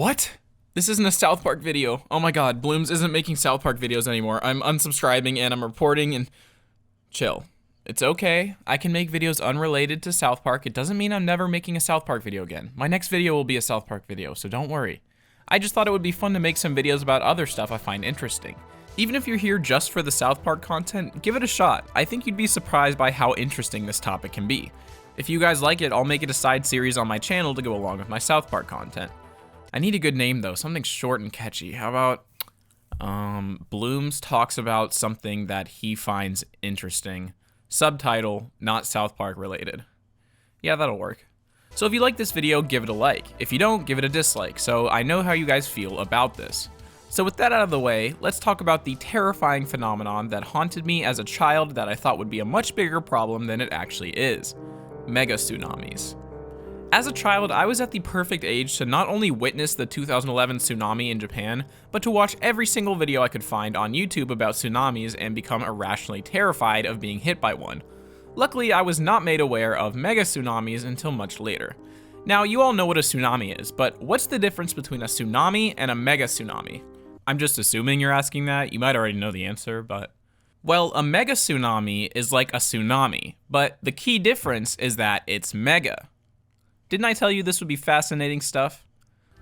What? This isn't a South Park video. Oh my god, Blooms isn't making South Park videos anymore. I'm unsubscribing and I'm reporting and... Chill. It's okay. I can make videos unrelated to South Park. It doesn't mean I'm never making a South Park video again. My next video will be a South Park video, so don't worry. I just thought it would be fun to make some videos about other stuff I find interesting. Even if you're here just for the South Park content, give it a shot. I think you'd be surprised by how interesting this topic can be. If you guys like it, I'll make it a side series on my channel to go along with my South Park content. I need a good name though, something short and catchy. How about, Blooms talks about something that he finds interesting. Subtitle, not South Park related. Yeah, that'll work. So if you like this video, give it a like. If you don't, give it a dislike, so I know how you guys feel about this. So with that out of the way, let's talk about the terrifying phenomenon that haunted me as a child that I thought would be a much bigger problem than it actually is. Megatsunamis. As a child, I was at the perfect age to not only witness the 2011 tsunami in Japan, but to watch every single video I could find on YouTube about tsunamis and become irrationally terrified of being hit by one. Luckily, I was not made aware of megatsunamis until much later. Now, you all know what a tsunami is, but what's the difference between a tsunami and a megatsunami? I'm just assuming you're asking that. You might already know the answer, but... Well, a megatsunami is like a tsunami, but the key difference is that it's mega. Didn't I tell you this would be fascinating stuff?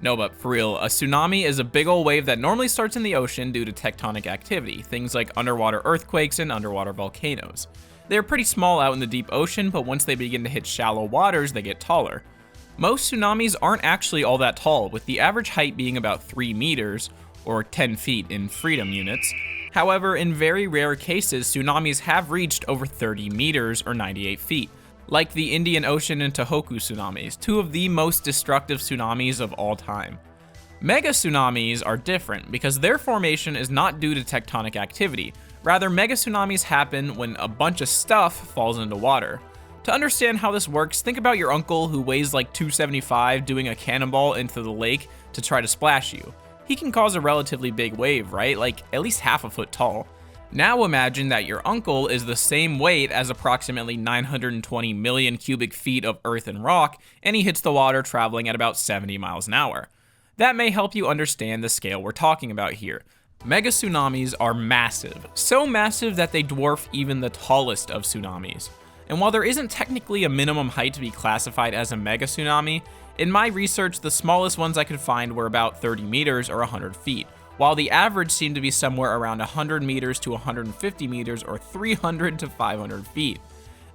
No, but for real, a tsunami is a big ol' wave that normally starts in the ocean due to tectonic activity, things like underwater earthquakes and underwater volcanoes. They're pretty small out in the deep ocean, but once they begin to hit shallow waters, they get taller. Most tsunamis aren't actually all that tall, with the average height being about 3 meters, or 10 feet in freedom units. However, in very rare cases, tsunamis have reached over 30 meters or 98 feet. Like the Indian Ocean and Tohoku tsunamis, two of the most destructive tsunamis of all time. Mega tsunamis are different because their formation is not due to tectonic activity. Rather, mega tsunamis happen when a bunch of stuff falls into water. To understand how this works, think about your uncle who weighs like 275 doing a cannonball into the lake to try to splash you. He can cause a relatively big wave, right? Like at least half a foot tall. Now imagine that your uncle is the same weight as approximately 920 million cubic feet of earth and rock, and he hits the water traveling at about 70 miles an hour. That may help you understand the scale we're talking about here. Mega tsunamis are massive, so massive that they dwarf even the tallest of tsunamis. And while there isn't technically a minimum height to be classified as a mega tsunami, in my research the smallest ones I could find were about 30 meters or 100 feet. While the average seemed to be somewhere around 100 meters to 150 meters or 300 to 500 feet.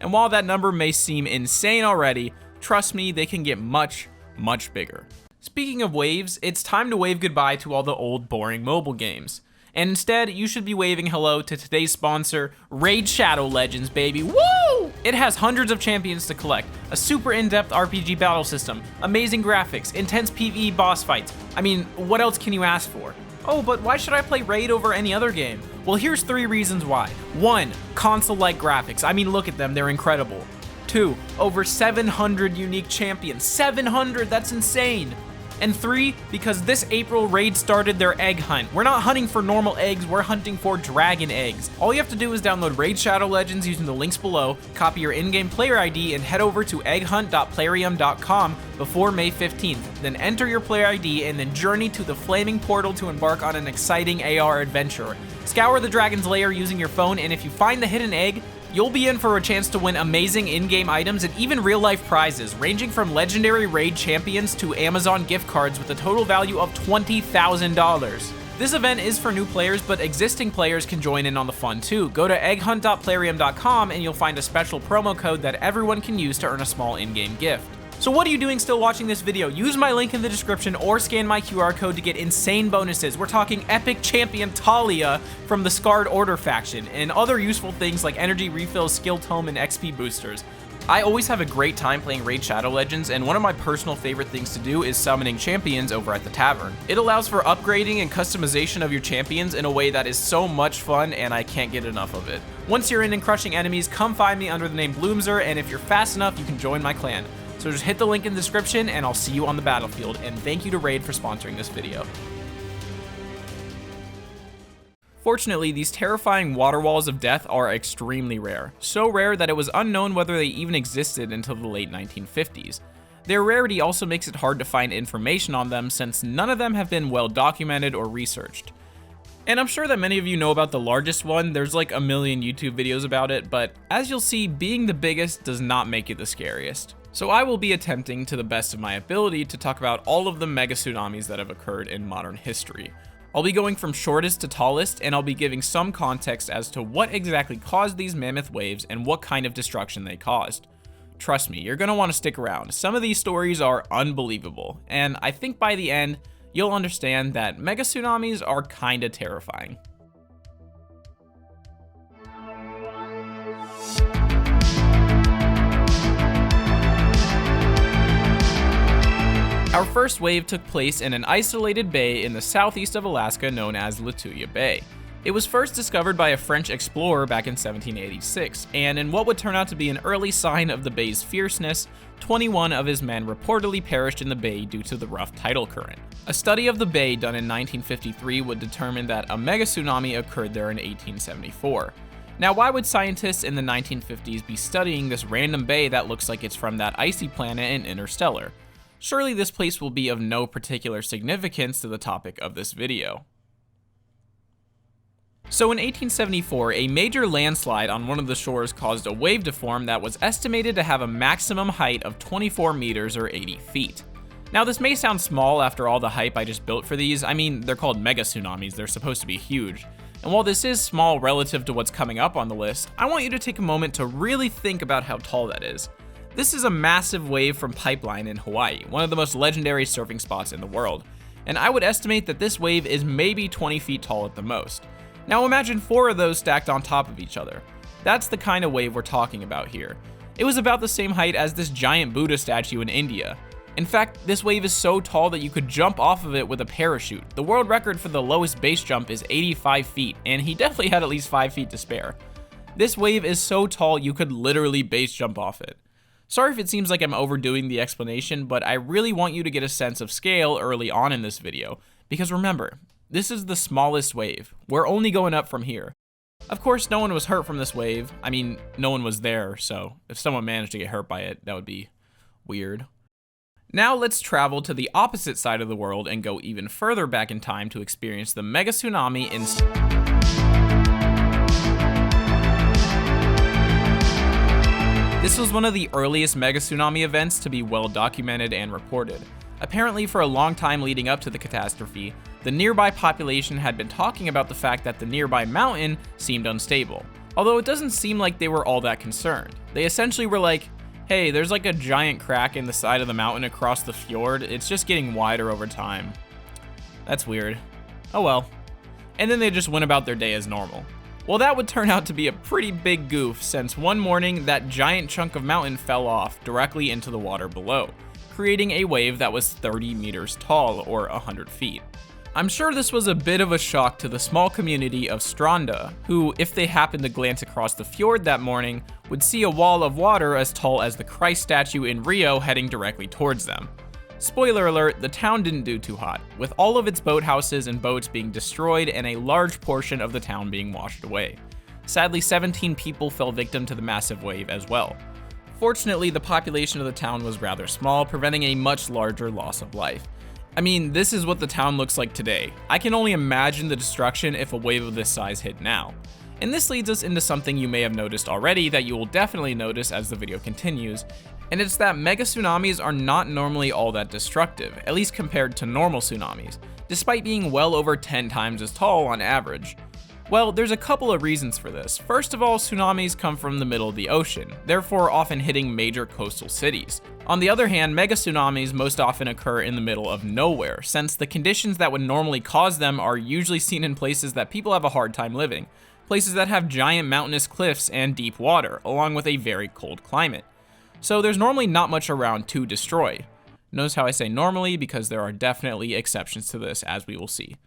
And while that number may seem insane already, trust me, they can get much, much bigger. Speaking of waves, it's time to wave goodbye to all the old boring mobile games. And instead, you should be waving hello to today's sponsor, Raid Shadow Legends, baby. Woo! It has hundreds of champions to collect, a super in-depth RPG battle system, amazing graphics, intense PvE boss fights. I mean, what else can you ask for? Oh, but why should I play Raid over any other game? Well, here's 3 reasons why. 1, console-like graphics. I mean, look at them, they're incredible. 2, over 700 unique champions. 700, that's insane. And 3, because this April, Raid started their egg hunt. We're not hunting for normal eggs, we're hunting for dragon eggs. All you have to do is download Raid Shadow Legends using the links below, copy your in-game player ID, and head over to egghunt.plarium.com before May 15th. Then enter your player ID and then journey to the flaming portal to embark on an exciting AR adventure. Scour the dragon's lair using your phone, and if you find the hidden egg, you'll be in for a chance to win amazing in-game items and even real-life prizes, ranging from legendary Raid champions to Amazon gift cards with a total value of $20,000. This event is for new players, but existing players can join in on the fun too. Go to egghunt.plarium.com and you'll find a special promo code that everyone can use to earn a small in-game gift. So what are you doing still watching this video? Use my link in the description or scan my QR code to get insane bonuses. We're talking epic champion Talia from the Scarred Order faction and other useful things like energy refills, skill tome, and XP boosters. I always have a great time playing Raid Shadow Legends, and one of my personal favorite things to do is summoning champions over at the tavern. It allows for upgrading and customization of your champions in a way that is so much fun, and I can't get enough of it. Once you're in and crushing enemies, come find me under the name Bloomzer, and if you're fast enough, you can join my clan. So just hit the link in the description and I'll see you on the battlefield, and thank you to Raid for sponsoring this video. Fortunately, these terrifying water walls of death are extremely rare. So rare that it was unknown whether they even existed until the late 1950s. Their rarity also makes it hard to find information on them since none of them have been well documented or researched. And I'm sure that many of you know about the largest one, there's like a million YouTube videos about it, but as you'll see, being the biggest does not make it the scariest. So I will be attempting to the best of my ability to talk about all of the mega tsunamis that have occurred in modern history. I'll be going from shortest to tallest, and I'll be giving some context as to what exactly caused these mammoth waves and what kind of destruction they caused. Trust me, you're gonna want to stick around. Some of these stories are unbelievable, and I think by the end, you'll understand that mega tsunamis are kinda terrifying. Our first wave took place in an isolated bay in the southeast of Alaska known as Lituya Bay. It was first discovered by a French explorer back in 1786, and in what would turn out to be an early sign of the bay's fierceness, 21 of his men reportedly perished in the bay due to the rough tidal current. A study of the bay done in 1953 would determine that a mega tsunami occurred there in 1874. Now, why would scientists in the 1950s be studying this random bay that looks like it's from that icy planet in Interstellar? Surely this place will be of no particular significance to the topic of this video. So in 1874, a major landslide on one of the shores caused a wave to form that was estimated to have a maximum height of 24 meters or 80 feet. Now this may sound small after all the hype I just built for these. I mean, they're called mega tsunamis, they're supposed to be huge. And while this is small relative to what's coming up on the list, I want you to take a moment to really think about how tall that is. This is a massive wave from Pipeline in Hawaii, one of the most legendary surfing spots in the world. And I would estimate that this wave is maybe 20 feet tall at the most. Now imagine 4 of those stacked on top of each other. That's the kind of wave we're talking about here. It was about the same height as this giant Buddha statue in India. In fact, this wave is so tall that you could jump off of it with a parachute. The world record for the lowest base jump is 85 feet, and he definitely had at least 5 feet to spare. This wave is so tall you could literally base jump off it. Sorry if it seems like I'm overdoing the explanation, but I really want you to get a sense of scale early on in this video, because remember, this is the smallest wave. We're only going up from here. Of course, no one was hurt from this wave. I mean, no one was there, so if someone managed to get hurt by it, that would be weird. Now let's travel to the opposite side of the world and go even further back in time to experience the mega tsunami in... This was one of the earliest mega tsunami events to be well documented and reported. Apparently, for a long time leading up to the catastrophe, the nearby population had been talking about the fact that the nearby mountain seemed unstable. Although it doesn't seem like they were all that concerned. They essentially were like, hey, there's like a giant crack in the side of the mountain across the fjord, it's just getting wider over time. That's weird. Oh well. And then they just went about their day as normal. Well, that would turn out to be a pretty big goof, since one morning that giant chunk of mountain fell off directly into the water below, creating a wave that was 30 meters tall, or 100 feet. I'm sure this was a bit of a shock to the small community of Stranda, who, if they happened to glance across the fjord that morning, would see a wall of water as tall as the Christ statue in Rio heading directly towards them. Spoiler alert, the town didn't do too hot, with all of its boathouses and boats being destroyed and a large portion of the town being washed away. Sadly, 17 people fell victim to the massive wave as well. Fortunately, the population of the town was rather small, preventing a much larger loss of life. I mean, this is what the town looks like today. I can only imagine the destruction if a wave of this size hit now. And this leads us into something you may have noticed already that you will definitely notice as the video continues, and it's that mega tsunamis are not normally all that destructive, at least compared to normal tsunamis, despite being well over 10 times as tall on average. Well, there's a couple of reasons for this. First of all, tsunamis come from the middle of the ocean, therefore often hitting major coastal cities. On the other hand, mega tsunamis most often occur in the middle of nowhere, since the conditions that would normally cause them are usually seen in places that people have a hard time living, places that have giant mountainous cliffs and deep water, along with a very cold climate. So there's normally not much around to destroy. Notice how I say normally, because there are definitely exceptions to this, as we will see.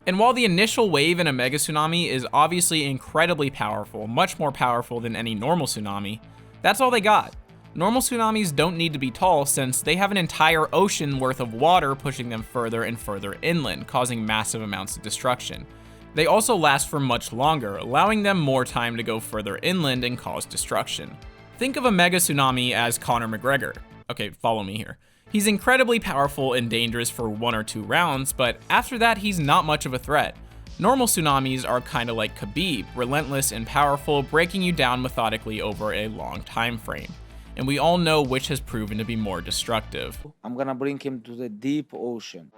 And while the initial wave in a mega tsunami is obviously incredibly powerful, much more powerful than any normal tsunami, that's all they got. Normal tsunamis don't need to be tall, since they have an entire ocean worth of water pushing them further and further inland, causing massive amounts of destruction. They also last for much longer, allowing them more time to go further inland and cause destruction. Think of a mega tsunami as Conor McGregor. Okay, follow me here. He's incredibly powerful and dangerous for 1 or 2 rounds, but after that he's not much of a threat. Normal tsunamis are kinda like Khabib, relentless and powerful, breaking you down methodically over a long time frame. And we all know which has proven to be more destructive. I'm gonna bring him to the deep ocean.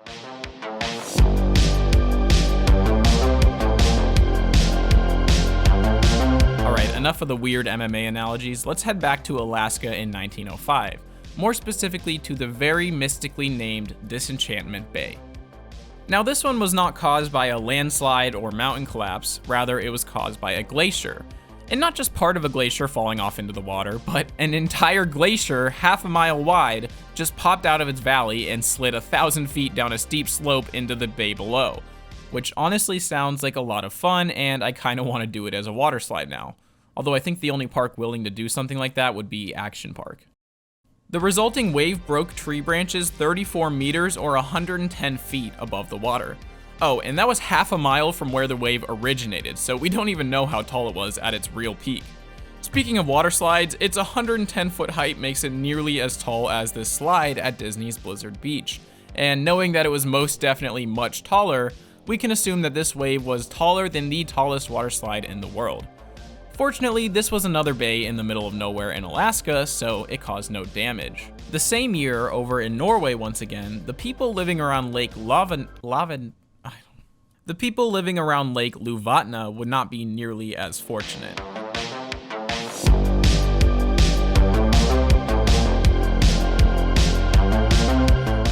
Alright, enough of the weird MMA analogies, let's head back to Alaska in 1905. More specifically to the very mystically named Disenchantment Bay. Now this one was not caused by a landslide or mountain collapse, rather it was caused by a glacier. And not just part of a glacier falling off into the water, but an entire glacier half a mile wide just popped out of its valley and slid 1,000 feet down a steep slope into the bay below. Which honestly sounds like a lot of fun, and I kinda wanna do it as a water slide now. Although I think the only park willing to do something like that would be Action Park. The resulting wave broke tree branches 34 meters or 110 feet above the water. Oh, and that was half a mile from where the wave originated, so we don't even know how tall it was at its real peak. Speaking of water slides, its 110-foot height makes it nearly as tall as this slide at Disney's Blizzard Beach. And knowing that it was most definitely much taller, we can assume that this wave was taller than the tallest water slide in the world. Fortunately, this was another bay in the middle of nowhere in Alaska, so it caused no damage. The same year, over in Norway once again, the people living around Lake Lovatnet would not be nearly as fortunate.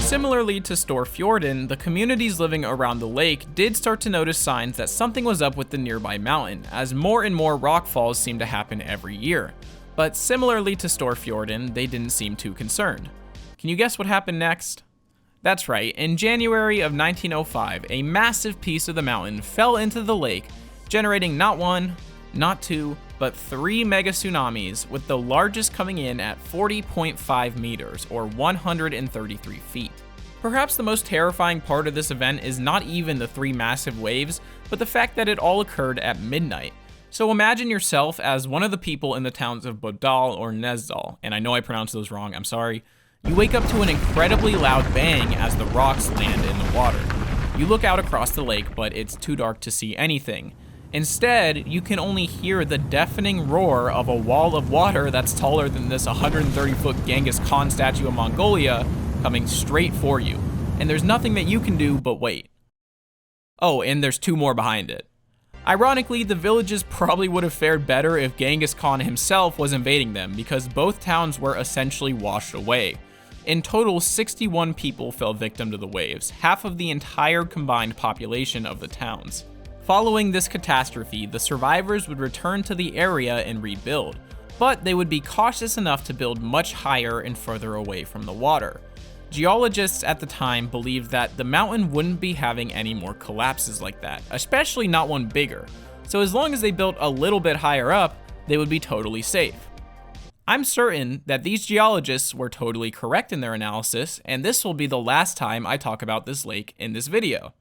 Similarly to Storfjorden, the communities living around the lake did start to notice signs that something was up with the nearby mountain, as more and more rockfalls seemed to happen every year. But similarly to Storfjorden, they didn't seem too concerned. Can you guess what happened next? That's right, in January of 1905, a massive piece of the mountain fell into the lake, generating not 1, not 2, but 3 megatsunamis, with the largest coming in at 40.5 meters, or 133 feet. Perhaps the most terrifying part of this event is not even the 3 massive waves, but the fact that it all occurred at midnight. So imagine yourself as one of the people in the towns of Bodal or Nesdal, and I know I pronounced those wrong, I'm sorry. You wake up to an incredibly loud bang as the rocks land in the water. You look out across the lake, but it's too dark to see anything. Instead, you can only hear the deafening roar of a wall of water that's taller than this 130-foot Genghis Khan statue of Mongolia coming straight for you. And there's nothing that you can do but wait. Oh, and there's 2 more behind it. Ironically, the villages probably would have fared better if Genghis Khan himself was invading them, because both towns were essentially washed away. In total, 61 people fell victim to the waves, half of the entire combined population of the towns. Following this catastrophe, the survivors would return to the area and rebuild, but they would be cautious enough to build much higher and further away from the water. Geologists at the time believed that the mountain wouldn't be having any more collapses like that, especially not one bigger, so as long as they built a little bit higher up, they would be totally safe. I'm certain that these geologists were totally correct in their analysis, and this will be the last time I talk about this lake in this video.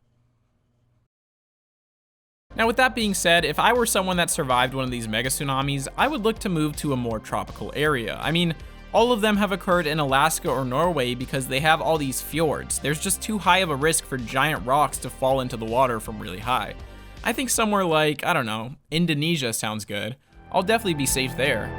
Now with that being said, if I were someone that survived one of these mega tsunamis, I would look to move to a more tropical area. I mean, all of them have occurred in Alaska or Norway because they have all these fjords. There's just too high of a risk for giant rocks to fall into the water from really high. I think somewhere like, I don't know, Indonesia sounds good. I'll definitely be safe there.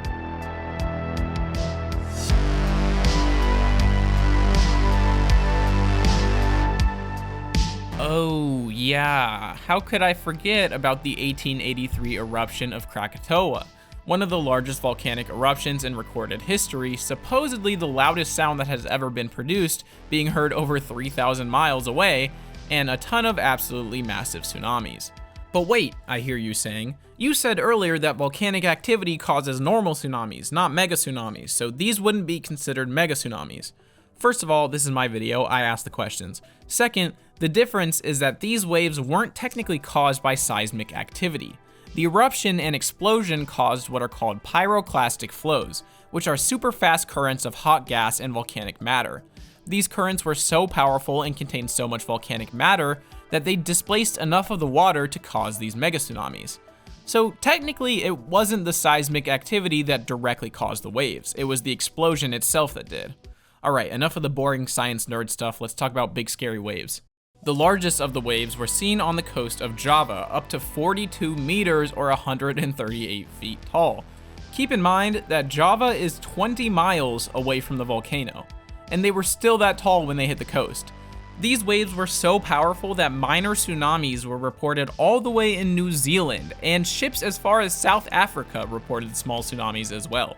Oh yeah, how could I forget about the 1883 eruption of Krakatoa, one of the largest volcanic eruptions in recorded history, supposedly the loudest sound that has ever been produced, being heard over 3,000 miles away, and a ton of absolutely massive tsunamis. But wait, I hear you saying, you said earlier that volcanic activity causes normal tsunamis, not mega tsunamis, so these wouldn't be considered mega tsunamis. First of all, this is my video, I asked the questions. Second, the difference is that these waves weren't technically caused by seismic activity. The eruption and explosion caused what are called pyroclastic flows, which are super fast currents of hot gas and volcanic matter. These currents were so powerful and contained so much volcanic matter that they displaced enough of the water to cause these mega tsunamis. So technically, it wasn't the seismic activity that directly caused the waves, it was the explosion itself that did. Alright, enough of the boring science nerd stuff, let's talk about big scary waves. The largest of the waves were seen on the coast of Java, up to 42 meters or 138 feet tall. Keep in mind that Java is 20 miles away from the volcano, and they were still that tall when they hit the coast. These waves were so powerful that minor tsunamis were reported all the way in New Zealand, and ships as far as South Africa reported small tsunamis as well.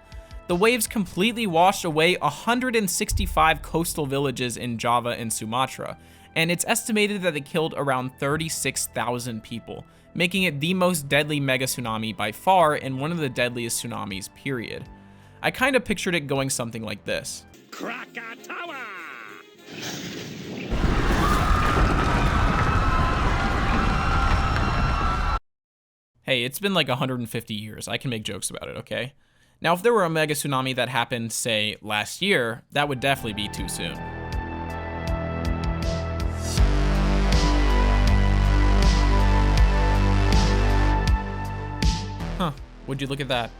The waves completely washed away 165 coastal villages in Java and Sumatra, and it's estimated that they killed around 36,000 people, making it the most deadly mega tsunami by far and one of the deadliest tsunamis, period. I kind of pictured it going something like this. Krakatoa! Hey, it's been like 150 years, I can make jokes about it, okay? Now, if there were a mega tsunami that happened, say, last year, that would definitely be too soon. Huh, would you look at that?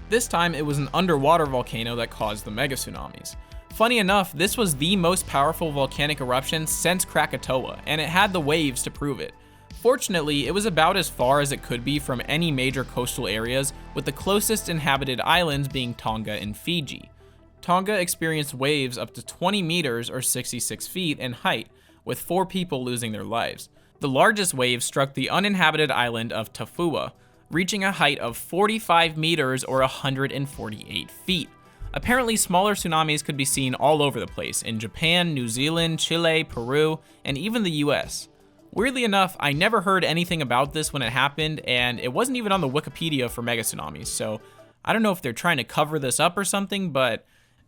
This time, it was an underwater volcano that caused the mega tsunamis. Funny enough, this was the most powerful volcanic eruption since Krakatoa, and it had the waves to prove it. Fortunately, it was about as far as it could be from any major coastal areas, with the closest inhabited islands being Tonga and Fiji. Tonga experienced waves up to 20 meters or 66 feet in height, with 4 people losing their lives. The largest wave struck the uninhabited island of Tafjorden, reaching a height of 45 meters or 148 feet. Apparently, smaller tsunamis could be seen all over the place, in Japan, New Zealand, Chile, Peru, and even the US. Weirdly enough, I never heard anything about this when it happened, and it wasn't even on the Wikipedia for mega tsunamis, so I don't know if they're trying to cover this up or something, but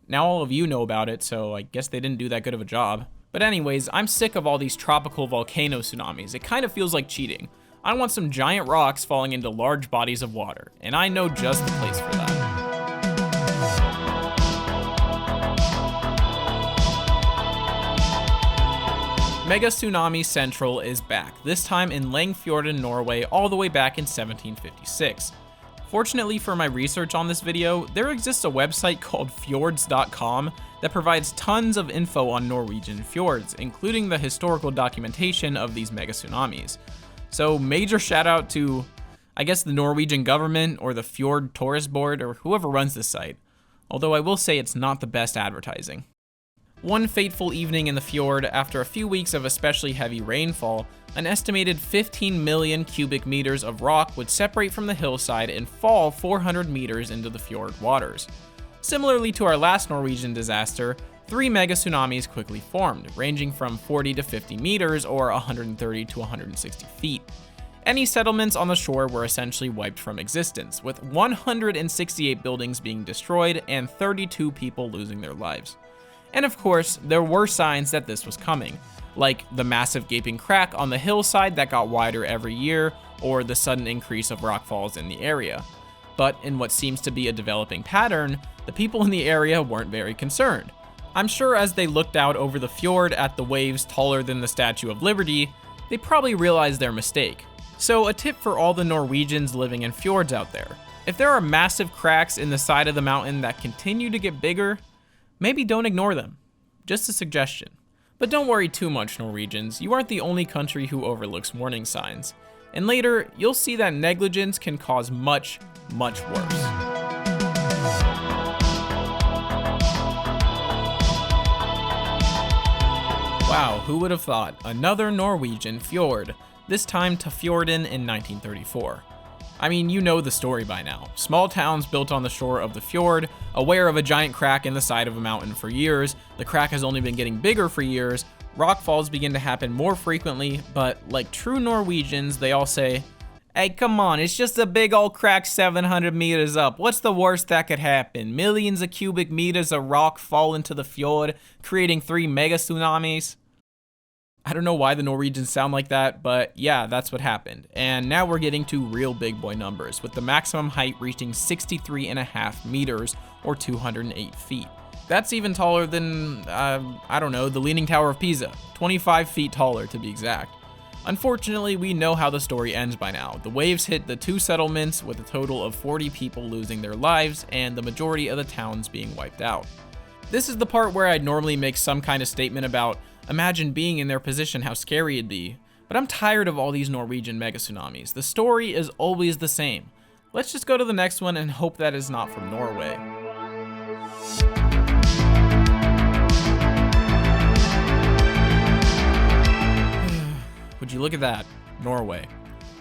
now all of you know about it, so I guess they didn't do that good of a job. But anyways, I'm sick of all these tropical volcano tsunamis. It kind of feels like cheating. I want some giant rocks falling into large bodies of water, and I know just the place for that. Mega Tsunami Central is back, this time in Langfjorden, Norway, all the way back in 1756. Fortunately for my research on this video, there exists a website called fjords.com that provides tons of info on Norwegian fjords, including the historical documentation of these mega tsunamis. So major shout out to, I guess, the Norwegian government or the Fjord Tourist Board or whoever runs this site, although I will say it's not the best advertising. One fateful evening in the fjord, after a few weeks of especially heavy rainfall, an estimated 15 million cubic meters of rock would separate from the hillside and fall 400 meters into the fjord waters. Similarly to our last Norwegian disaster, 3 mega tsunamis quickly formed, ranging from 40 to 50 meters or 130 to 160 feet. Any settlements on the shore were essentially wiped from existence, with 168 buildings being destroyed and 32 people losing their lives. And of course, there were signs that this was coming, like the massive gaping crack on the hillside that got wider every year, or the sudden increase of rockfalls in the area. But in what seems to be a developing pattern, the people in the area weren't very concerned. I'm sure as they looked out over the fjord at the waves taller than the Statue of Liberty, they probably realized their mistake. So a tip for all the Norwegians living in fjords out there: if there are massive cracks in the side of the mountain that continue to get bigger, maybe don't ignore them. Just a suggestion. But don't worry too much, Norwegians, you aren't the only country who overlooks warning signs. And later, you'll see that negligence can cause much, much worse. Wow, who would have thought? Another Norwegian fjord, this time Tafjorden in 1934. I mean, you know the story by now. Small towns built on the shore of the fjord, aware of a giant crack in the side of a mountain for years. The crack has only been getting bigger for years. Rockfalls begin to happen more frequently, but like true Norwegians, they all say, "Hey, come on, it's just a big old crack 700 meters up. What's the worst that could happen? Millions of cubic meters of rock fall into the fjord, creating 3 mega tsunamis." I don't know why the Norwegians sound like that, but yeah, that's what happened. And now we're getting to real big boy numbers, with the maximum height reaching 63.5 meters or 208 feet. That's even taller than, I don't know, the Leaning Tower of Pisa, 25 feet taller to be exact. Unfortunately, we know how the story ends by now. The waves hit the 2 settlements with a total of 40 people losing their lives and the majority of the towns being wiped out. This is the part where I'd normally make some kind of statement about, imagine being in their position, how scary it'd be. But I'm tired of all these Norwegian megatsunamis. The story is always the same. Let's just go to the next one and hope that is not from Norway. Would you look at that? Norway.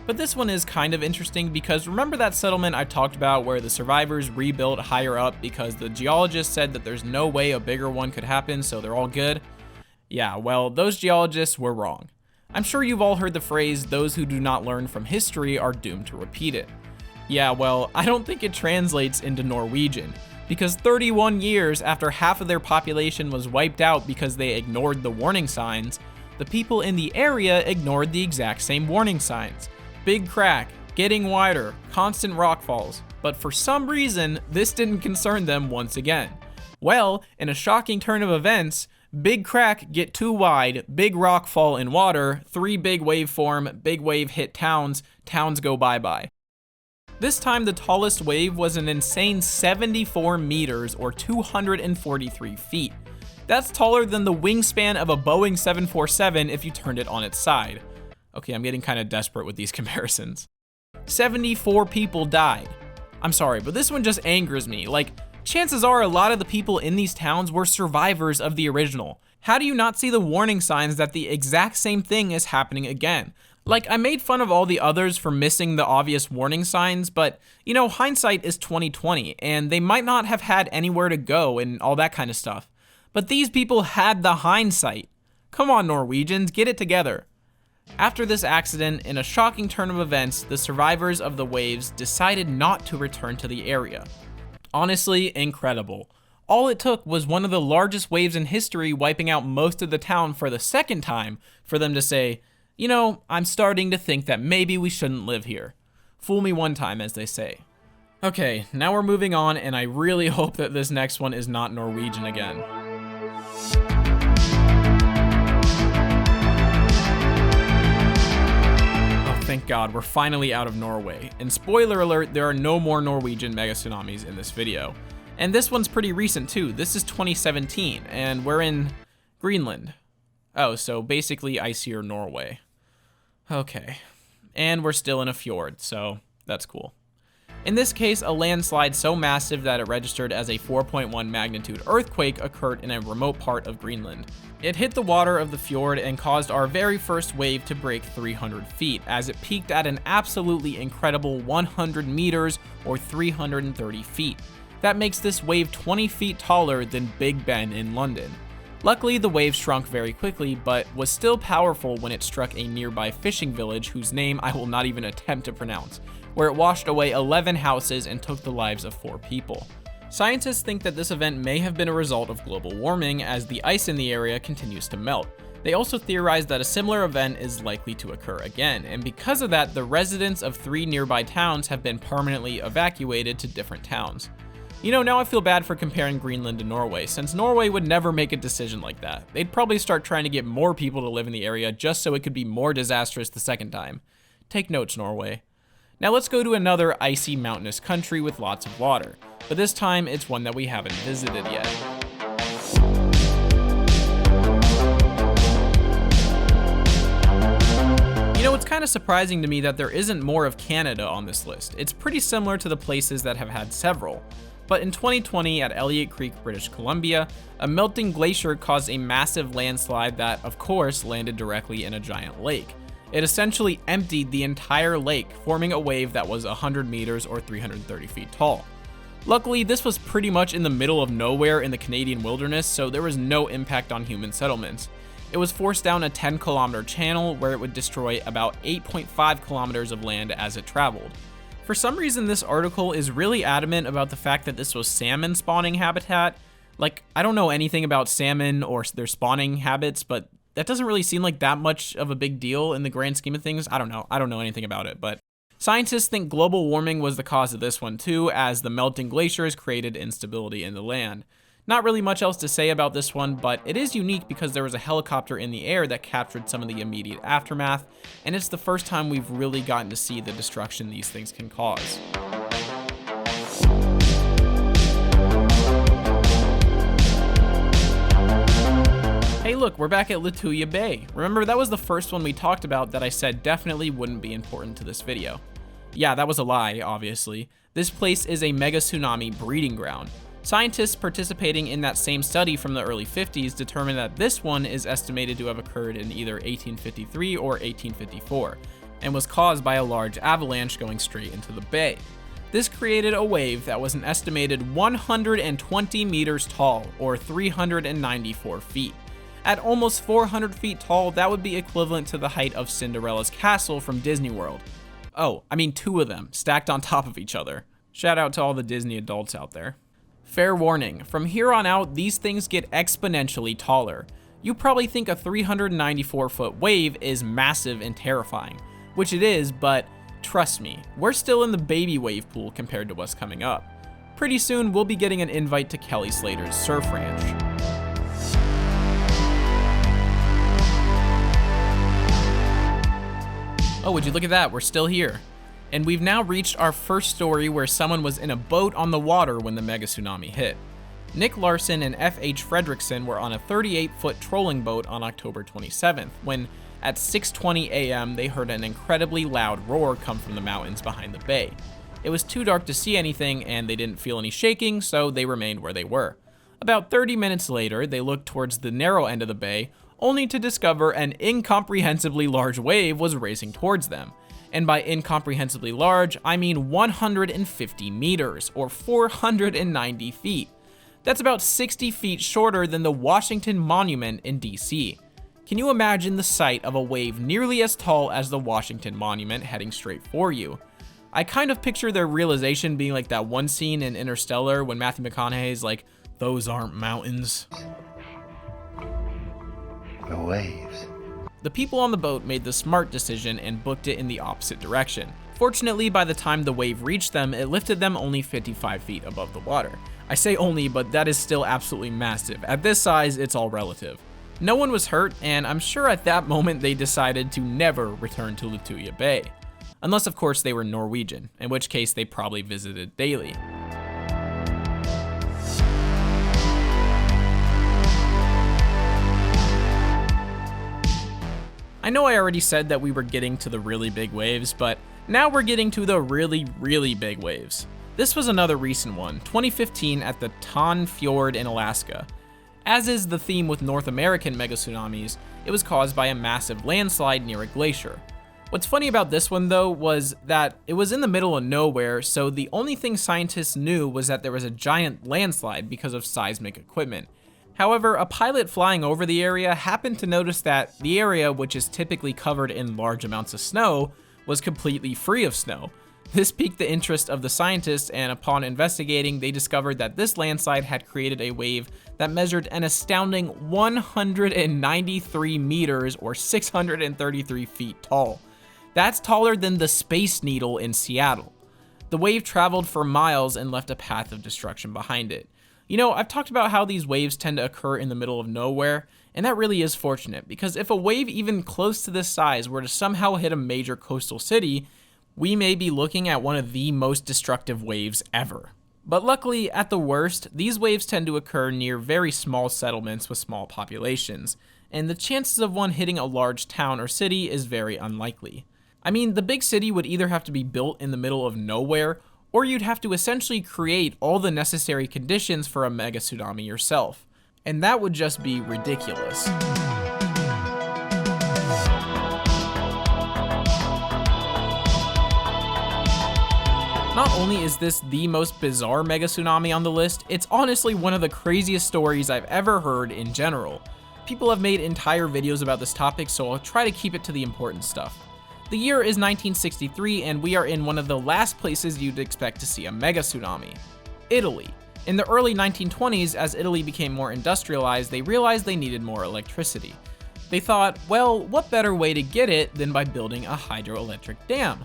But this one is kind of interesting because remember that settlement I talked about where the survivors rebuilt higher up because the geologists said that there's no way a bigger one could happen, so they're all good? Yeah, well, those geologists were wrong. I'm sure you've all heard the phrase, those who do not learn from history are doomed to repeat it. Yeah, well, I don't think it translates into Norwegian, because 31 years after half of their population was wiped out because they ignored the warning signs, the people in the area ignored the exact same warning signs. Big crack, getting wider, constant rockfalls, but for some reason, this didn't concern them once again. Well, in a shocking turn of events, big crack get too wide, big rock fall in water, 3 big wave form, big wave hit towns, towns go bye-bye. This time the tallest wave was an insane 74 meters or 243 feet. That's taller than the wingspan of a Boeing 747 if you turned it on its side. Okay, I'm getting kind of desperate with these comparisons. 74 people died. I'm sorry, but this one just angers me. Like, chances are a lot of the people in these towns were survivors of the original. How do you not see the warning signs that the exact same thing is happening again? Like, I made fun of all the others for missing the obvious warning signs, but, you know, hindsight is 2020, and they might not have had anywhere to go and all that kind of stuff. But these people had the hindsight. Come on, Norwegians, get it together. After this accident, in a shocking turn of events, the survivors of the waves decided not to return to the area. Honestly, incredible. All it took was one of the largest waves in history wiping out most of the town for the second time for them to say, you know, I'm starting to think that maybe we shouldn't live here. Fool me one time, as they say. Okay, now we're moving on, and I really hope that this next one is not Norwegian again. Thank God, we're finally out of Norway. And spoiler alert, there are no more Norwegian megatsunamis in this video. And this one's pretty recent too. This is 2017, and we're in Greenland. Oh, so basically icier Norway. Okay. And we're still in a fjord, so that's cool. In this case, a landslide so massive that it registered as a 4.1 magnitude earthquake occurred in a remote part of Greenland. It hit the water of the fjord and caused our very first wave to break 300 feet, as it peaked at an absolutely incredible 100 meters or 330 feet. That makes this wave 20 feet taller than Big Ben in London. Luckily, the wave shrunk very quickly, but was still powerful when it struck a nearby fishing village whose name I will not even attempt to pronounce, where it washed away 11 houses and took the lives of 4 people. Scientists think that this event may have been a result of global warming as the ice in the area continues to melt. They also theorize that a similar event is likely to occur again, and because of that, the residents of 3 nearby towns have been permanently evacuated to different towns. You know, now I feel bad for comparing Greenland to Norway, since Norway would never make a decision like that. They'd probably start trying to get more people to live in the area just so it could be more disastrous the second time. Take notes, Norway. Now let's go to another icy mountainous country with lots of water, but this time it's one that we haven't visited yet. You know, it's kind of surprising to me that there isn't more of Canada on this list. It's pretty similar to the places that have had several. But in 2020 at Elliot Creek, British Columbia, a melting glacier caused a massive landslide that, of course, landed directly in a giant lake. It essentially emptied the entire lake, forming a wave that was 100 meters or 330 feet tall. Luckily, this was pretty much in the middle of nowhere in the Canadian wilderness, so there was no impact on human settlements. It was forced down a 10-kilometer channel where it would destroy about 8.5 kilometers of land as it traveled. For some reason, this article is really adamant about the fact that this was salmon spawning habitat. Like, I don't know anything about salmon or their spawning habits, but that doesn't really seem like that much of a big deal in the grand scheme of things. I don't know anything about it, but scientists think global warming was the cause of this one too, as the melting glaciers created instability in the land. Not really much else to say about this one, but it is unique because there was a helicopter in the air that captured some of the immediate aftermath, and it's the first time we've really gotten to see the destruction these things can cause. Hey look, we're back at Lituya Bay. Remember, that was the first one we talked about that I said definitely wouldn't be important to this video. Yeah, that was a lie, obviously. This place is a megatsunami breeding ground. Scientists participating in that same study from the early 50s determined that this one is estimated to have occurred in either 1853 or 1854, and was caused by a large avalanche going straight into the bay. This created a wave that was an estimated 120 meters tall, or 394 feet. At almost 400 feet tall, that would be equivalent to the height of Cinderella's castle from Disney World. Oh, I mean 2 of them, stacked on top of each other. Shout out to all the Disney adults out there. Fair warning, from here on out, these things get exponentially taller. You probably think a 394-foot wave is massive and terrifying, which it is, but trust me, we're still in the baby wave pool compared to what's coming up. Pretty soon, we'll be getting an invite to Kelly Slater's surf ranch. Oh, would you look at that, we're still here. And we've now reached our first story where someone was in a boat on the water when the megatsunami hit. Nick Larson and F.H. Fredrickson were on a 38-foot trolling boat on October 27th, when at 6:20 a.m. they heard an incredibly loud roar come from the mountains behind the bay. It was too dark to see anything and they didn't feel any shaking, so they remained where they were. About 30 minutes later, they looked towards the narrow end of the bay, only to discover an incomprehensibly large wave was racing towards them. And by incomprehensibly large, I mean 150 meters, or 490 feet. That's about 60 feet shorter than the Washington Monument in DC. Can you imagine the sight of a wave nearly as tall as the Washington Monument heading straight for you? I kind of picture their realization being like that one scene in Interstellar when Matthew McConaughey's like, "Those aren't mountains. The waves." The people on the boat made the smart decision and booked it in the opposite direction. Fortunately, by the time the wave reached them, it lifted them only 55 feet above the water. I say only, but that is still absolutely massive. At this size, it's all relative. No one was hurt, and I'm sure at that moment they decided to never return to Lituya Bay. Unless, of course, they were Norwegian, in which case they probably visited daily. I know I already said that we were getting to the really big waves, but now we're getting to the really, really big waves. This was another recent one, 2015 at the Taan Fiord in Alaska. As is the theme with North American megatsunamis, it was caused by a massive landslide near a glacier. What's funny about this one though was that it was in the middle of nowhere, so the only thing scientists knew was that there was a giant landslide because of seismic equipment. However, a pilot flying over the area happened to notice that the area, which is typically covered in large amounts of snow, was completely free of snow. This piqued the interest of the scientists, and upon investigating, they discovered that this landslide had created a wave that measured an astounding 193 meters or 633 feet tall. That's taller than the Space Needle in Seattle. The wave traveled for miles and left a path of destruction behind it. You know, I've talked about how these waves tend to occur in the middle of nowhere, and that really is fortunate, because if a wave even close to this size were to somehow hit a major coastal city, we may be looking at one of the most destructive waves ever. But luckily, at the worst, these waves tend to occur near very small settlements with small populations, and the chances of one hitting a large town or city is very unlikely. I mean, the big city would either have to be built in the middle of nowhere, or you'd have to essentially create all the necessary conditions for a mega tsunami yourself. And that would just be ridiculous. Not only is this the most bizarre mega tsunami on the list, it's honestly one of the craziest stories I've ever heard in general. People have made entire videos about this topic, so I'll try to keep it to the important stuff. The year is 1963, and we are in one of the last places you'd expect to see a mega tsunami, Italy. In the early 1920s, as Italy became more industrialized, they realized they needed more electricity. They thought, well, what better way to get it than by building a hydroelectric dam?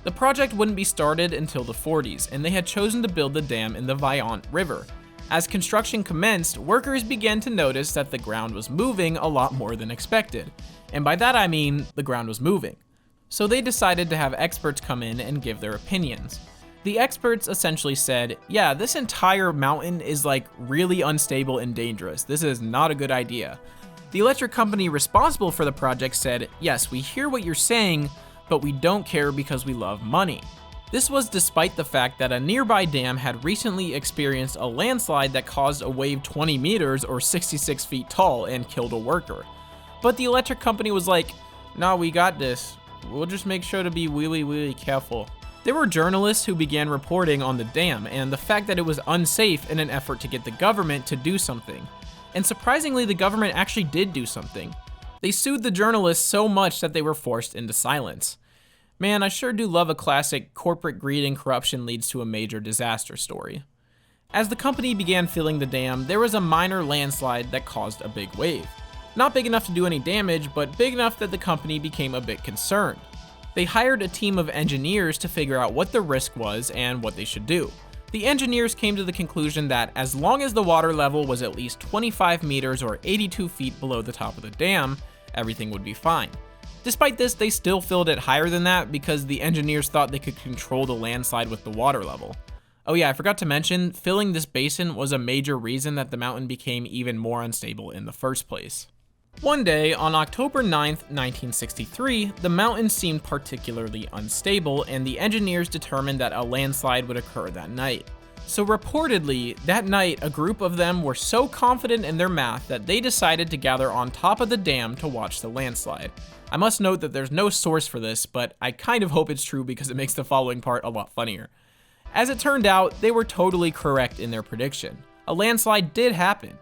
The project wouldn't be started until the 40s, and they had chosen to build the dam in the Vajont River. As construction commenced, workers began to notice that the ground was moving a lot more than expected. And by that I mean, the ground was moving. So they decided to have experts come in and give their opinions. The experts essentially said, yeah, this entire mountain is like really unstable and dangerous. This is not a good idea. The electric company responsible for the project said, "Yes, we hear what you're saying, but we don't care because we love money." This was despite the fact that a nearby dam had recently experienced a landslide that caused a wave 20 meters or 66 feet tall and killed a worker. But the electric company was like, "Nah, we got this. We'll just make sure to be really careful." There were journalists who began reporting on the dam and the fact that it was unsafe in an effort to get the government to do something. And surprisingly, the government actually did do something. They sued the journalists so much that they were forced into silence. Man, I sure do love a classic corporate greed and corruption leads to a major disaster story. As the company began filling the dam, there was a minor landslide that caused a big wave. Not big enough to do any damage, but big enough that the company became a bit concerned. They hired a team of engineers to figure out what the risk was and what they should do. The engineers came to the conclusion that as long as the water level was at least 25 meters or 82 feet below the top of the dam, everything would be fine. Despite this, they still filled it higher than that because the engineers thought they could control the landslide with the water level. Oh yeah, I forgot to mention, filling this basin was a major reason that the mountain became even more unstable in the first place. One day, on October 9th, 1963, the mountain seemed particularly unstable, and the engineers determined that a landslide would occur that night. So reportedly, that night, a group of them were so confident in their math that they decided to gather on top of the dam to watch the landslide. I must note that there's no source for this, but I kind of hope it's true because it makes the following part a lot funnier. As it turned out, they were totally correct in their prediction. A landslide did happen.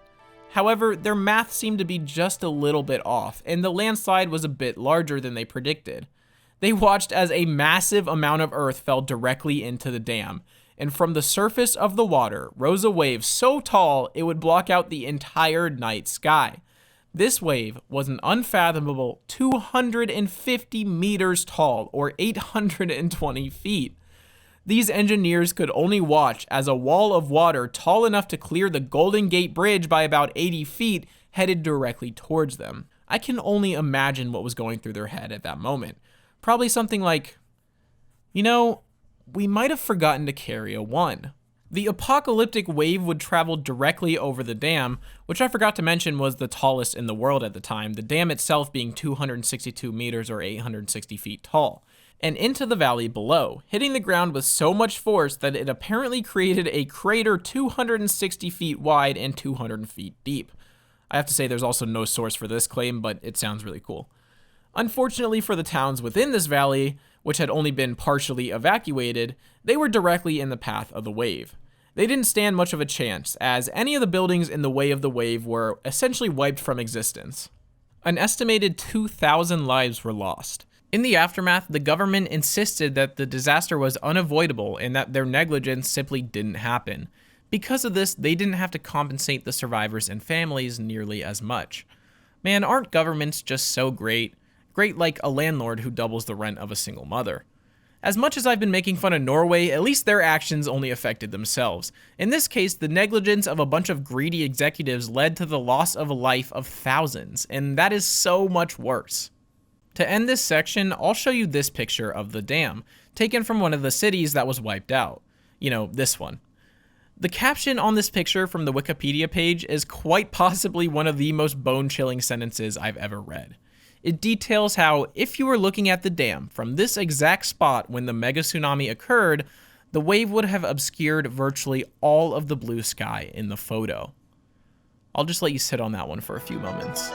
However, their math seemed to be just a little bit off, and the landslide was a bit larger than they predicted. They watched as a massive amount of earth fell directly into the dam, and from the surface of the water rose a wave so tall it would block out the entire night sky. This wave was an unfathomable 250 meters tall, or 820 feet. These engineers could only watch as a wall of water tall enough to clear the Golden Gate Bridge by about 80 feet headed directly towards them. I can only imagine what was going through their head at that moment. Probably something like, we might have forgotten to carry a 1. The apocalyptic wave would travel directly over the dam, which I forgot to mention was the tallest in the world at the time, the dam itself being 262 meters or 860 feet tall, and into the valley below, hitting the ground with so much force that it apparently created a crater 260 feet wide and 200 feet deep. I have to say there's also no source for this claim, but it sounds really cool. Unfortunately for the towns within this valley, which had only been partially evacuated, they were directly in the path of the wave. They didn't stand much of a chance, as any of the buildings in the way of the wave were essentially wiped from existence. An estimated 2,000 lives were lost. In the aftermath, the government insisted that the disaster was unavoidable and that their negligence simply didn't happen. Because of this, they didn't have to compensate the survivors and families nearly as much. Man, aren't governments just so great? Great like a landlord who doubles the rent of a single mother. As much as I've been making fun of Norway, at least their actions only affected themselves. In this case, the negligence of a bunch of greedy executives led to the loss of a life of thousands, and that is so much worse. To end this section, I'll show you this picture of the dam, taken from one of the cities that was wiped out. This one. The caption on this picture from the Wikipedia page is quite possibly one of the most bone-chilling sentences I've ever read. It details how, if you were looking at the dam from this exact spot when the Megatsunami occurred, the wave would have obscured virtually all of the blue sky in the photo. I'll just let you sit on that one for a few moments.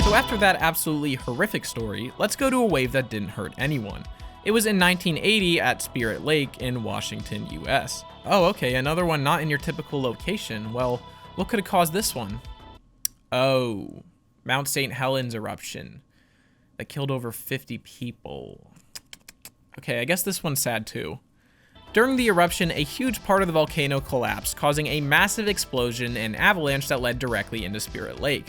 So after that absolutely horrific story, let's go to a wave that didn't hurt anyone. It was in 1980 at Spirit Lake in Washington, US. Oh, okay, another one not in your typical location. Well, what could have caused this one? Oh, Mount St. Helens eruption that killed over 50 people. Okay, I guess this one's sad too. During the eruption, a huge part of the volcano collapsed, causing a massive explosion and avalanche that led directly into Spirit Lake.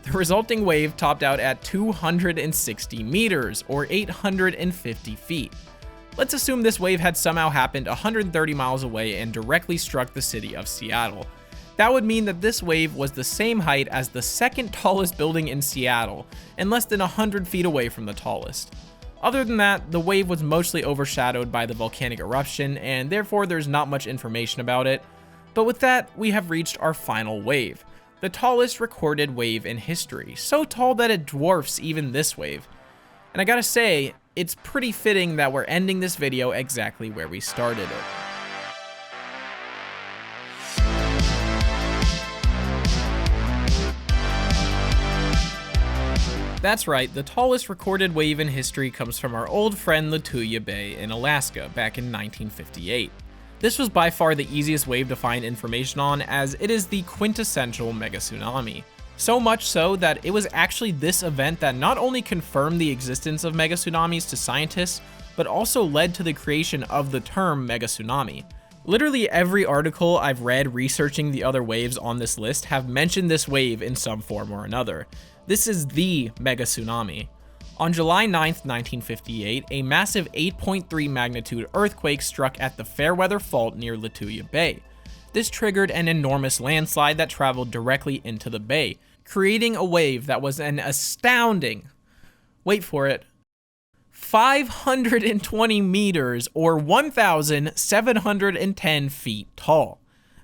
The resulting wave topped out at 260 meters, or 850 feet. Let's assume this wave had somehow happened 130 miles away and directly struck the city of Seattle. That would mean that this wave was the same height as the second tallest building in Seattle, and less than 100 feet away from the tallest. Other than that, the wave was mostly overshadowed by the volcanic eruption, and therefore there's not much information about it. But with that, we have reached our final wave, the tallest recorded wave in history, so tall that it dwarfs even this wave. And I gotta say, it's pretty fitting that we're ending this video exactly where we started it. That's right, the tallest recorded wave in history comes from our old friend Lituya Bay in Alaska back in 1958. This was by far the easiest wave to find information on, as it is the quintessential megatsunami. So much so that it was actually this event that not only confirmed the existence of megatsunamis to scientists, but also led to the creation of the term megatsunami. Literally every article I've read researching the other waves on this list have mentioned this wave in some form or another. This is the megatsunami. On July 9th, 1958, a massive 8.3 magnitude earthquake struck at the Fairweather Fault near Lituya Bay. This triggered an enormous landslide that traveled directly into the bay, creating a wave that was an astounding, wait for it, 520 meters or 1,710 feet tall.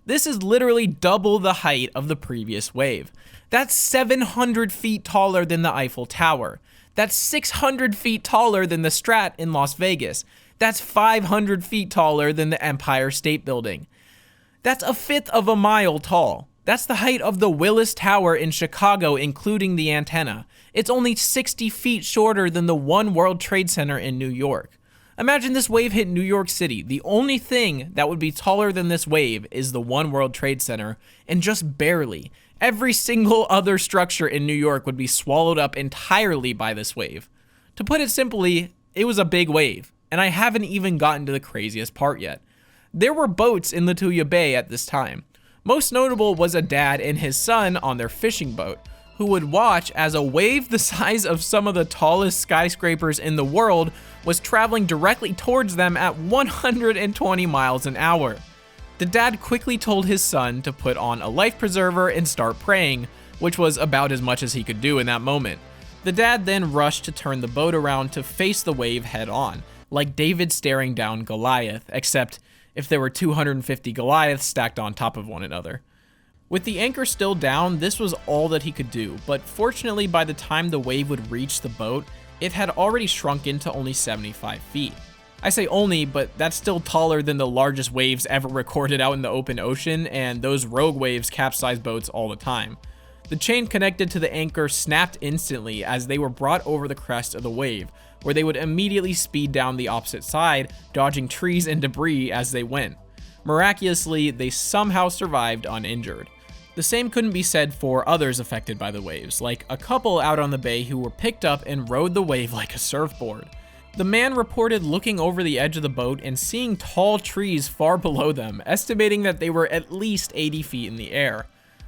This is literally double the height of the previous wave. That's 700 feet taller than the Eiffel Tower. That's 600 feet taller than the Strat in Las Vegas. That's 500 feet taller than the Empire State Building. That's a fifth of a mile tall. That's the height of the Willis Tower in Chicago, including the antenna. It's only 60 feet shorter than the One World Trade Center in New York. Imagine this wave hit New York City. The only thing that would be taller than this wave is the One World Trade Center, and just barely. Every single other structure in New York would be swallowed up entirely by this wave. To put it simply, it was a big wave, and I haven't even gotten to the craziest part yet. There were boats in Lituya Bay at this time. Most notable was a dad and his son on their fishing boat, who would watch as a wave the size of some of the tallest skyscrapers in the world was traveling directly towards them at 120 miles an hour. The dad quickly told his son to put on a life preserver and start praying, which was about as much as he could do in that moment. The dad then rushed to turn the boat around to face the wave head on, like David staring down Goliath, except if there were 250 Goliaths stacked on top of one another. With the anchor still down, this was all that he could do, but fortunately by the time the wave would reach the boat, it had already shrunk into only 75 feet. I say only, but that's still taller than the largest waves ever recorded out in the open ocean, and those rogue waves capsize boats all the time. The chain connected to the anchor snapped instantly as they were brought over the crest of the wave, where they would immediately speed down the opposite side, dodging trees and debris as they went. Miraculously, they somehow survived uninjured. The same couldn't be said for others affected by the waves, like a couple out on the bay who were picked up and rode the wave like a surfboard. The man reported looking over the edge of the boat and seeing tall trees far below them, estimating that they were at least 80 feet in the air.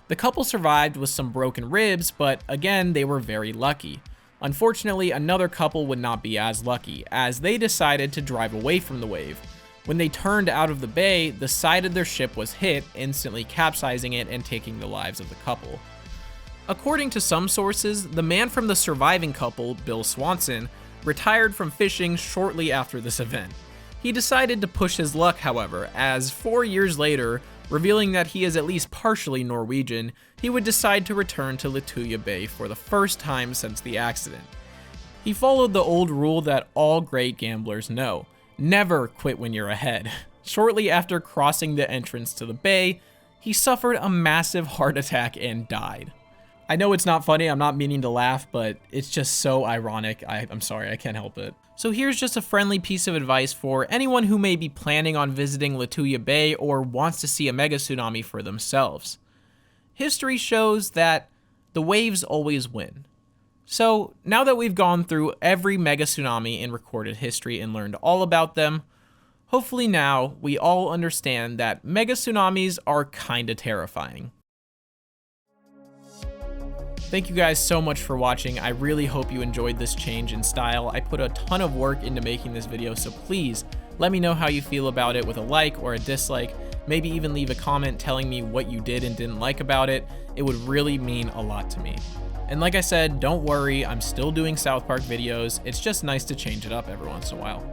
The couple survived with some broken ribs, but again, they were very lucky. Unfortunately, another couple would not be as lucky, as they decided to drive away from the wave. When they turned out of the bay, the side of their ship was hit, instantly capsizing it and taking the lives of the couple. According to some sources, the man from the surviving couple, Bill Swanson, retired from fishing shortly after this event. He decided to push his luck, however, as 4 years later, revealing that he is at least partially Norwegian, he would decide to return to Lituya Bay for the first time since the accident. He followed the old rule that all great gamblers know: never quit when you're ahead. Shortly after crossing the entrance to the bay, he suffered a massive heart attack and died. I know it's not funny, I'm not meaning to laugh, but it's just so ironic. I'm sorry, I can't help it. So here's just a friendly piece of advice for anyone who may be planning on visiting Lituya Bay or wants to see a megatsunami for themselves. History shows that the waves always win. So now that we've gone through every megatsunami in recorded history and learned all about them, hopefully now we all understand that megatsunamis are kinda terrifying. Thank you guys so much for watching. I really hope you enjoyed this change in style. I put a ton of work into making this video, so please let me know how you feel about it with a like or a dislike. Maybe even leave a comment telling me what you did and didn't like about it. It would really mean a lot to me. And like I said, don't worry, I'm still doing South Park videos. It's just nice to change it up every once in a while.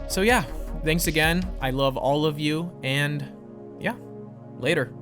So yeah, thanks again. I love all of you, and yeah, later.